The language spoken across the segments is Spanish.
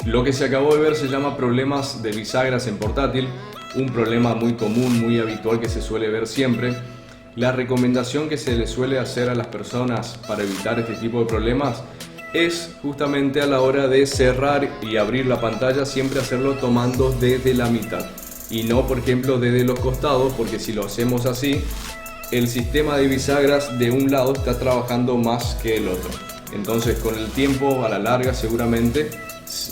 Lo que se acabó de ver se llama problemas de bisagras en portátil, un problema muy común, muy habitual que se suele ver siempre. La recomendación que se le suele hacer a las personas para evitar este tipo de problemas es justamente a la hora de cerrar y abrir la pantalla, siempre hacerlo tomando desde la mitad y no, por ejemplo, desde los costados, porque si lo hacemos así, el sistema de bisagras de un lado está trabajando más que el otro. Entonces, con el tiempo, a la larga, seguramente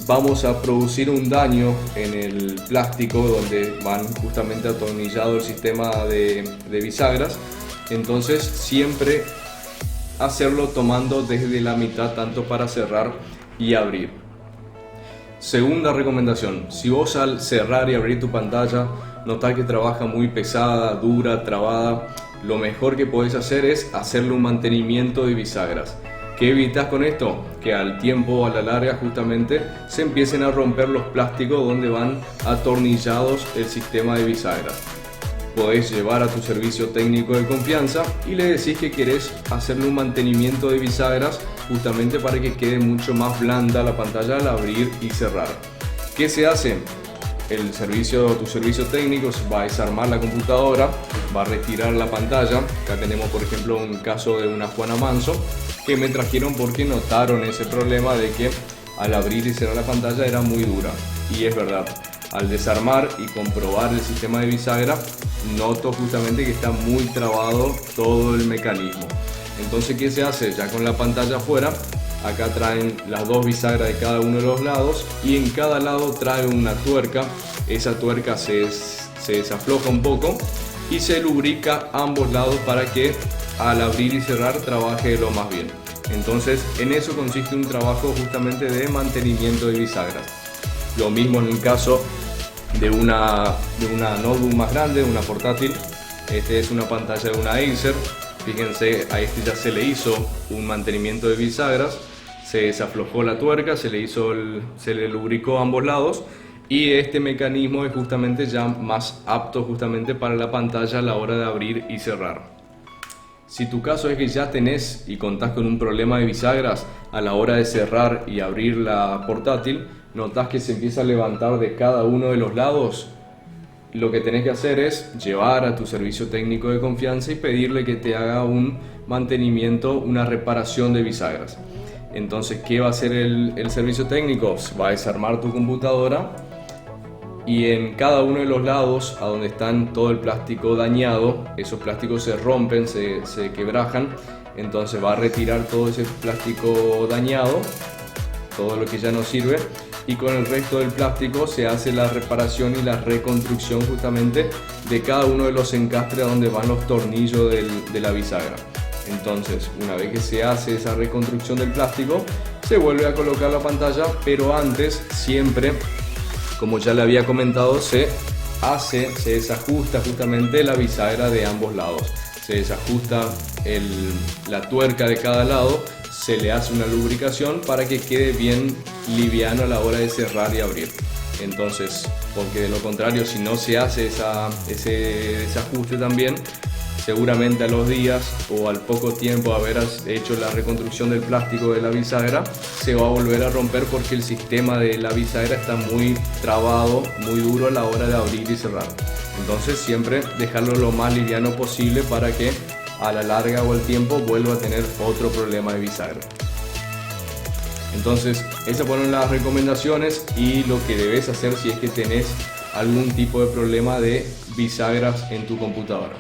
vamos a producir un daño en el plástico donde van justamente atornillado el sistema de bisagras. Entonces, siempre hacerlo tomando desde la mitad, tanto para cerrar y abrir. Segunda recomendación: si vos al cerrar y abrir tu pantalla notás que trabaja muy pesada, dura, trabada, lo mejor que podés hacer es hacerle un mantenimiento de bisagras. ¿Qué evitas con esto? Que al tiempo, a la larga, justamente se empiecen a romper los plásticos donde van atornillados el sistema de bisagras. Podés llevar a tu servicio técnico de confianza y le decís que querés hacerle un mantenimiento de bisagras justamente para que quede mucho más blanda la pantalla al abrir y cerrar. ¿Qué se hace? Tu servicio técnico va a desarmar la computadora, va a retirar la pantalla. Acá tenemos, por ejemplo, un caso de una Juana Manso que me trajeron porque notaron ese problema de que al abrir y cerrar la pantalla era muy dura. Y es verdad, al desarmar y comprobar el sistema de bisagra, noto justamente que está muy trabado todo el mecanismo. Entonces, ¿qué se hace? Ya con la pantalla afuera, acá traen las dos bisagras de cada uno de los lados y en cada lado trae una tuerca. Esa tuerca se desafloja un poco y se lubrica ambos lados para que al abrir y cerrar trabaje lo más bien. Entonces, en eso consiste un trabajo justamente de mantenimiento de bisagras. Lo mismo en el caso de una notebook más grande, una portátil. Este es una pantalla de una Acer. Fíjense, a este ya se le hizo un mantenimiento de bisagras, se desaflojó la tuerca, se le lubricó ambos lados y este mecanismo es justamente ya más apto justamente para la pantalla a la hora de abrir y cerrar. Si tu caso es que ya tenés y contás con un problema de bisagras a la hora de cerrar y abrir la portátil, notás que se empieza a levantar de cada uno de los lados, lo que tenés que hacer es llevar a tu servicio técnico de confianza y pedirle que te haga un mantenimiento, una reparación de bisagras. Entonces, ¿qué va a hacer el servicio técnico? Va a desarmar tu computadora y en cada uno de los lados, a donde están todo el plástico dañado, esos plásticos se rompen, se quebrajan. Entonces va a retirar todo ese plástico dañado, todo lo que ya no sirve, y con el resto del plástico se hace la reparación y la reconstrucción justamente de cada uno de los encastres donde van los tornillos de la bisagra. Entonces, una vez que se hace esa reconstrucción del plástico, se vuelve a colocar la pantalla, pero antes siempre, como ya le había comentado, se desajusta justamente la bisagra de ambos lados. Se desajusta la tuerca de cada lado, se le hace una lubricación para que quede bien liviano a la hora de cerrar y abrir. Entonces, porque de lo contrario, si no se hace ese desajuste también, seguramente a los días o al poco tiempo de haber hecho la reconstrucción del plástico de la bisagra, se va a volver a romper porque el sistema de la bisagra está muy trabado, muy duro a la hora de abrir y cerrar. Entonces, siempre dejarlo lo más liviano posible para que a la larga o al tiempo vuelva a tener otro problema de bisagra. Entonces, esas fueron las recomendaciones y lo que debes hacer si es que tenés algún tipo de problema de bisagras en tu computadora.